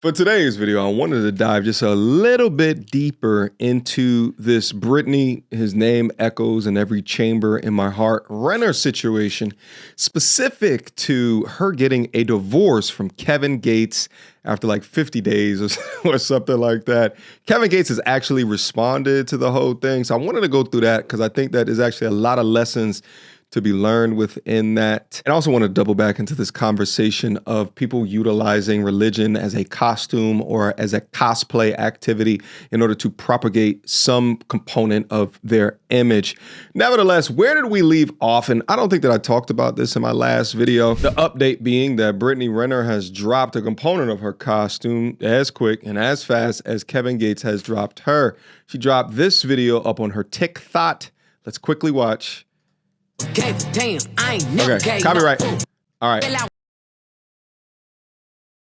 For today's video, I wanted to dive just a little bit deeper into this Brittany, his name echoes in every chamber in my heart, Renner situation, specific to her getting a divorce from Kevin Gates after like 50 days or something like that. Kevin Gates has actually responded to the whole thing. So I wanted to go through that because I think that there's actually a lot of lessons to be learned within that. And I also want to double back into this conversation of people utilizing religion as a costume or as a cosplay activity in order to propagate some component of their image. Nevertheless, where did we leave off? And I don't think that I talked about this in my last video. The update being that Brittany Renner has dropped a component of her costume as quick and as fast as Kevin Gates has dropped her. She dropped this video up on her TikTok. Let's quickly watch. Okay, copyright. All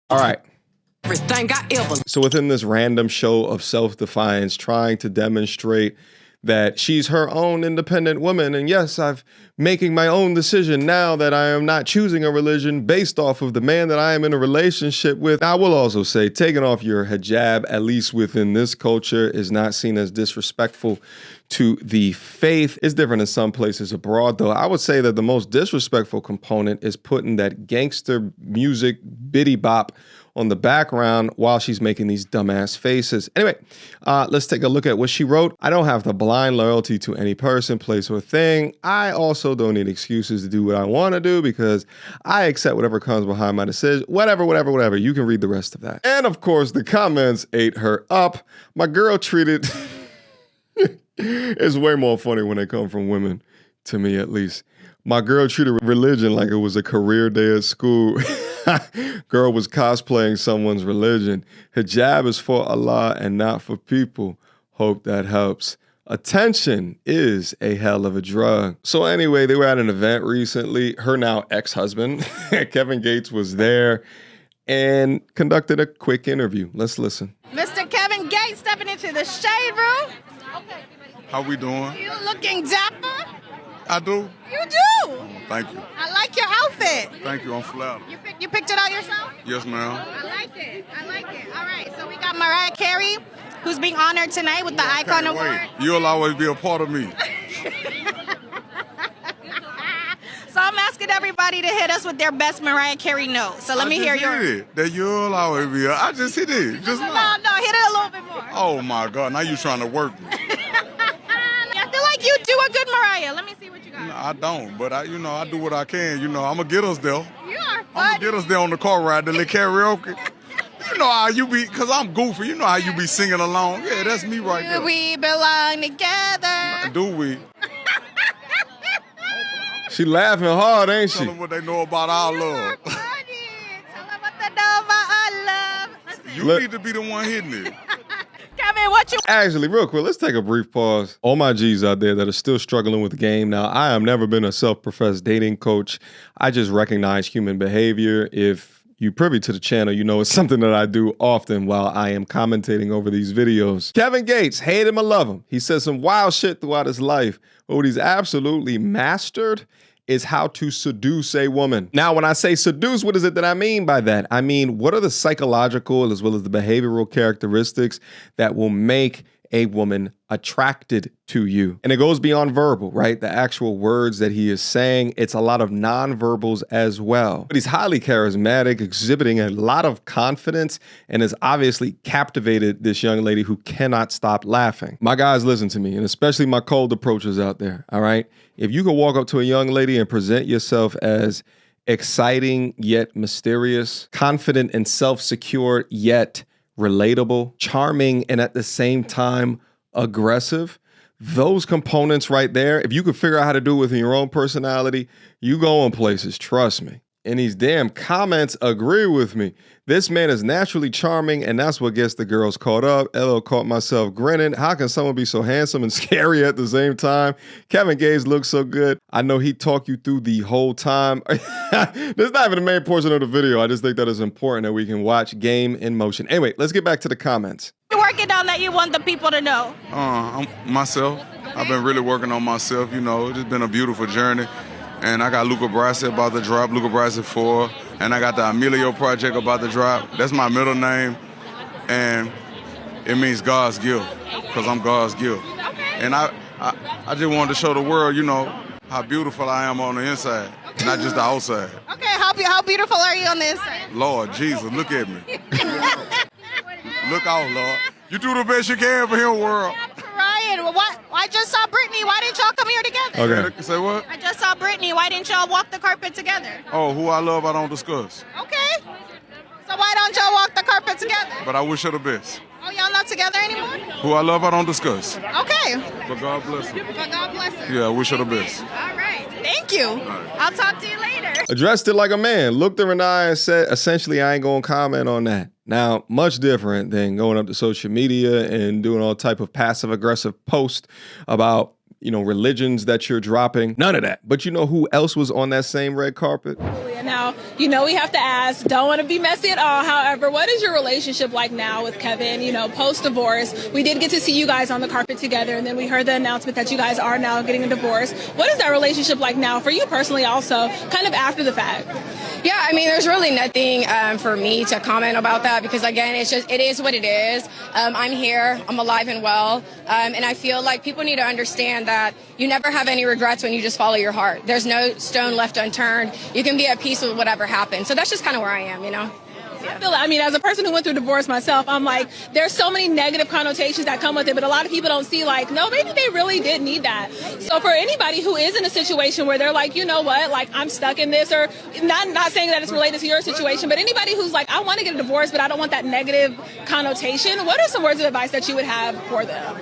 right. So within this random show of self-defiance, trying to demonstrate that she's her own independent woman, and yes, I'm making my own decision now that I am not choosing a religion based off of the man that I am in a relationship with. I will also say taking off your hijab, at least within this culture, is not seen as disrespectful to the faith. It's different in some places abroad, though. I would say that the most disrespectful component is putting that gangster music biddy bop on the background while she's making these dumbass faces. Anyway, let's take a look at what she wrote. I don't have the blind loyalty to any person, place, or thing. I also don't need excuses to do what I want to do because I accept whatever comes behind my decision. Whatever. You can read the rest of that. And of course, the comments ate her up. My girl treated... It's way more funny when they come from women, to me at least. My girl treated religion like it was a career day at school. Girl was cosplaying someone's religion. Hijab is for Allah and not for people. Hope that helps. Attention is a hell of a drug. So anyway, they were at an event recently. Her now ex-husband, Kevin Gates, was there and conducted a quick interview. Let's listen. Mr. Kevin Gates stepping into the shade room. How we doing? You looking dapper? I do. You do. Thank you. I like your outfit. Thank you. I'm flattered. You picked it out yourself? Yes, ma'am. I like it. All right. So we got Mariah Carey, who's being honored tonight with the Icon Award. You'll always be a part of me. So I'm asking everybody to hit us with their best Mariah Carey note. So let me hear yours. That you'll always be. I just hit it. Just no, hit it a little bit more. Oh my God! Now you trying to work me. I feel like you do a good Mariah. Let me see what you got. No, I don't, but I do what I can. I'm gonna get us there. You are funny. I'm gonna get us there on the car ride to the karaoke. You know how you be, cause I'm goofy. You know how you be singing along. Yeah, that's me right there. We belong together. Do we? She laughing hard, ain't she? Tell them what they know about our love. Tell them what they know about our love. You need to be the one hitting it. Kevin, what you... Actually, real quick, let's take a brief pause. All my G's out there that are still struggling with the game. Now, I have never been a self-professed dating coach. I just recognize human behavior. If you're privy to the channel, you know it's something that I do often while I am commentating over these videos. Kevin Gates, hate him or love him. He says some wild shit throughout his life. But what he's absolutely mastered is how to seduce a woman. Now, when I say seduce, what is it that I mean by that? I mean, what are the psychological as well as the behavioral characteristics that will make a woman attracted to you? And it goes beyond verbal, right? The actual words that he is saying, it's a lot of nonverbals as well. But he's highly charismatic, exhibiting a lot of confidence, and has obviously captivated this young lady who cannot stop laughing. My guys, listen to me, and especially my cold approachers out there, all right? If you can walk up to a young lady and present yourself as exciting yet mysterious, confident and self-secure yet relatable, charming, and at the same time aggressive, those components right there, if you could figure out how to do it within your own personality, you go in places, trust me. And these damn comments agree with me. This man is naturally charming, and that's what gets the girls caught up. LL caught myself grinning. How can someone be so handsome and scary at the same time? Kevin Gates looks so good. I know he talked you through the whole time. This is not even the main portion of the video. I just think that it's important that we can watch game in motion. Anyway, let's get back to the comments. You're working on that you want the people to know? Myself. I've been really working on myself. It's been a beautiful journey. And I got Luca Brasi about to drop, Luca Brasi 4. and I got the Emilio project about to drop. That's my middle name, and it means God's gift, because I'm God's gift. And I just wanted to show the world, you know, how beautiful I am on the inside, not just the outside. Okay, how beautiful are you on the inside? Lord Jesus, look at me. Look out, Lord. You do the best you can for him, world. Ryan, I just saw Brittany. Why didn't y'all come here together? Okay. Say what? I just saw Brittany. Why didn't y'all walk the carpet together? Oh, who I love, I don't discuss. Okay. So why don't y'all walk the carpet together? But I wish her the best. Oh, y'all not together anymore? Who I love, I don't discuss. Okay. But God bless her. But God bless her. Yeah, I wish her the best. All right. Thank you. I'll talk to you later. Addressed it like a man, looked her in the eye and said, essentially, I ain't gonna comment on that. Now, much different than going up to social media and doing all type of passive-aggressive posts about, you know, religions that you're dropping. None of that. But you know who else was on that same red carpet? Now, you know, we have to ask, don't want to be messy at all. However, what is your relationship like now with Kevin? You know, post-divorce, we did get to see you guys on the carpet together, and then we heard the announcement that you guys are now getting a divorce. What is that relationship like now for you personally also, kind of after the fact? Yeah, I mean, there's really nothing for me to comment about that because, again, it is what it is. I'm here. I'm alive and well. And I feel like people need to understand that you never have any regrets when you just follow your heart. There's no stone left unturned. You can be at peace with whatever happened. So that's just kind of where I am, you know? I mean, as a person who went through divorce myself, I'm like, there's so many negative connotations that come with it, but a lot of people don't see like, no, maybe they really did need that. So for anybody who is in a situation where they're like, you know what, like I'm stuck in this, or not saying that it's related to your situation, but anybody who's like, I want to get a divorce, but I don't want that negative connotation, what are some words of advice that you would have for them?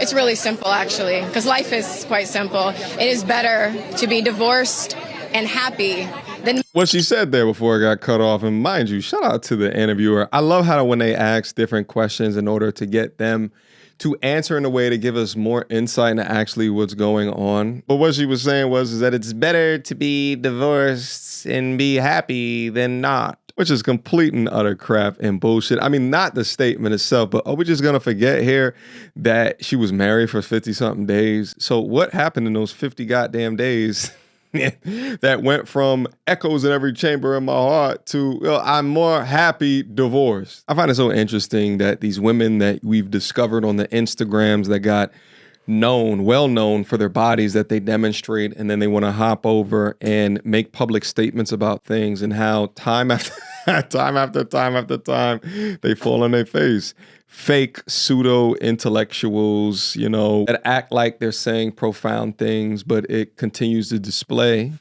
It's really simple, actually, because life is quite simple. It is better to be divorced and happy than What she said there before it got cut off, and mind you, shout out to the interviewer. I love how when they ask different questions in order to get them to answer in a way to give us more insight into actually what's going on. But what she was saying is that it's better to be divorced and be happy than not, which is complete and utter crap and bullshit. I mean, not the statement itself, but are we just going to forget here that she was married for 50-something days? So what happened in those 50 goddamn days that went from echoes in every chamber in my heart to, well, I'm more happy divorced? I find it so interesting that these women that we've discovered on the Instagrams that got well known for their bodies that they demonstrate, and then they want to hop over and make public statements about things, and how time after time after time after time they fall on their face. Fake pseudo intellectuals, you know, that act like they're saying profound things, but it continues to display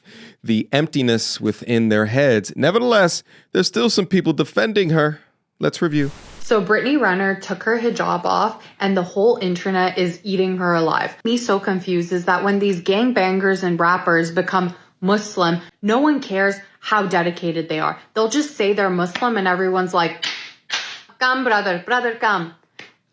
the emptiness within their heads. Nevertheless, there's still some people defending her. Let's review. So Brittany Renner took her hijab off and the whole internet is eating her alive. Me so confused is that when these gangbangers and rappers become Muslim, no one cares how dedicated they are. They'll just say they're Muslim and everyone's like, come brother, come.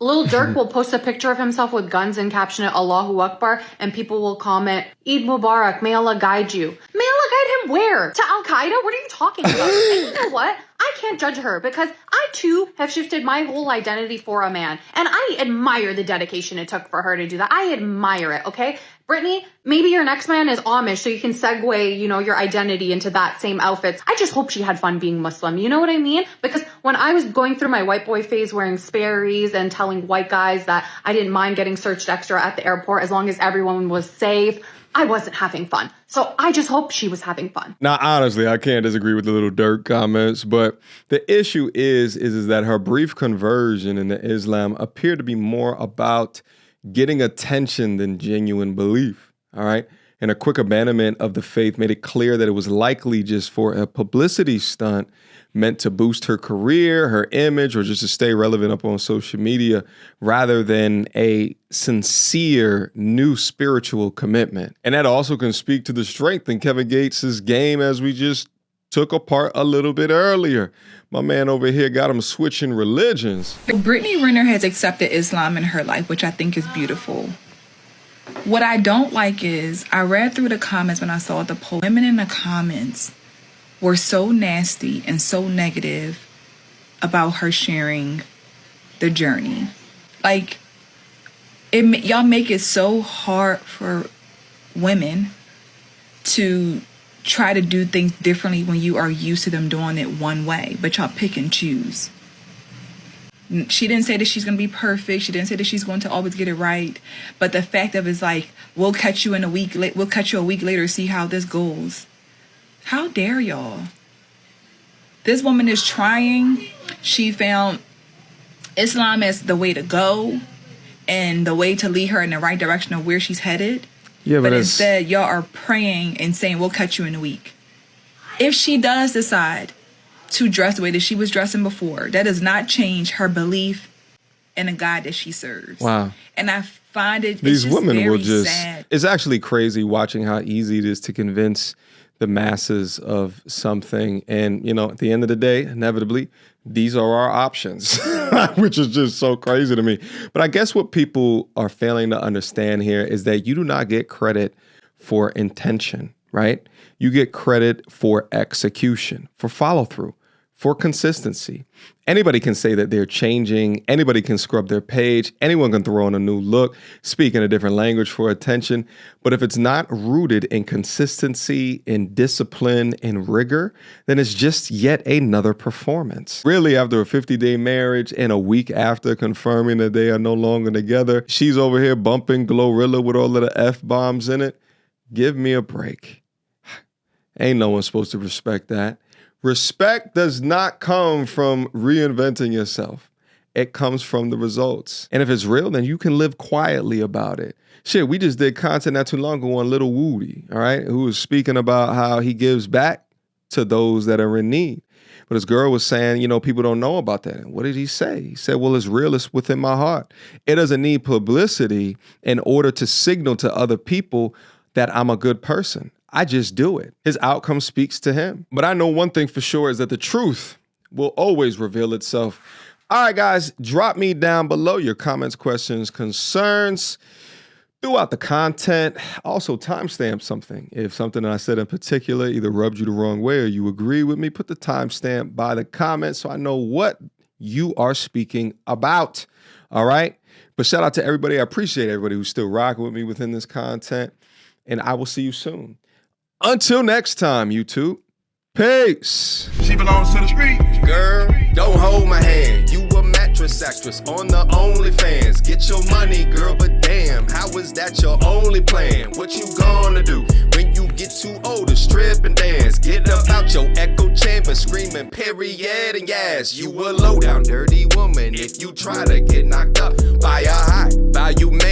Lil Durk will post a picture of himself with guns and caption it Allahu Akbar, and people will comment, Eid Mubarak, may Allah guide you. May Allah guide him where? To Al-Qaeda? What are you talking about? And you know what? I can't judge her because I too have shifted my whole identity for a man. And I admire the dedication it took for her to do that. I admire it, okay? Brittany, maybe your next man is Amish so you can segue, you know, your identity into that same outfits. I just hope she had fun being Muslim. You know what I mean? Because when I was going through my white boy phase wearing Sperry's and telling white guys that I didn't mind getting searched extra at the airport as long as everyone was safe, I wasn't having fun. So I just hope she was having fun. Now, honestly, I can't disagree with the little Dirk comments, but the issue is that her brief conversion into Islam appeared to be more about getting attention than genuine belief, all right? And a quick abandonment of the faith made it clear that it was likely just for a publicity stunt meant to boost her career, her image, or just to stay relevant up on social media, rather than a sincere new spiritual commitment. And that also can speak to the strength in Kevin Gates' game, as we just took apart a little bit earlier. My man over here got him switching religions. Brittany Renner has accepted Islam in her life, which I think is beautiful. What I don't like is, I read through the comments when I saw the poll. Women in the comments were so nasty and so negative about her sharing the journey. Like, y'all make it so hard for women to try to do things differently when you are used to them doing it one way, but y'all pick and choose. She didn't say that she's going to be perfect. She didn't say that she's going to always get it right. But the fact of it is like, we'll catch you a week later, see how this goes. How dare y'all? This woman is trying. She found Islam as the way to go and the way to lead her in the right direction of where she's headed. Yeah, but instead, y'all are praying and saying, we'll catch you in a week. If she does decide to dress the way that she was dressing before, that does not change her belief in a God that she serves. Wow. And I find it, these women will just, sad. It's actually crazy watching how easy it is to convince the masses of something. And, you know, at the end of the day, inevitably, these are our options, which is just so crazy to me. But I guess what people are failing to understand here is that you do not get credit for intention, right? You get credit for execution, for follow through, for consistency. Anybody can say that they're changing. Anybody can scrub their page. Anyone can throw in a new look, speak in a different language for attention. But if it's not rooted in consistency, in discipline, in rigor, then it's just yet another performance. Really, after a 50-day marriage and a week after confirming that they are no longer together, she's over here bumping Glorilla with all of the F-bombs in it. Give me a break. Ain't no one supposed to respect that. Respect does not come from reinventing yourself. It comes from the results. And if it's real, then you can live quietly about it. Shit, we just did content not too long ago on Little Woody, all right, who was speaking about how he gives back to those that are in need. But his girl was saying, you know, people don't know about that. And what did he say? He said, well, it's real. It's within my heart. It doesn't need publicity in order to signal to other people that I'm a good person. I just do it. His outcome speaks to him. But I know one thing for sure is that the truth will always reveal itself. All right, guys, drop me down below your comments, questions, concerns throughout the content. Also, timestamp something. If something that I said in particular either rubbed you the wrong way or you agree with me, put the timestamp by the comment so I know what you are speaking about. All right? But shout out to everybody. I appreciate everybody who's still rocking with me within this content. And I will see you soon. Until next time, YouTube. Peace. She belongs to the street. Girl, don't hold my hand. You a mattress actress on the OnlyFans. Get your money, girl, but damn, how is that your only plan? What you gonna do when you get too old to strip and dance? Get up out your echo chamber screaming period and yes. You a low down dirty woman if you try to get knocked up by a high value man.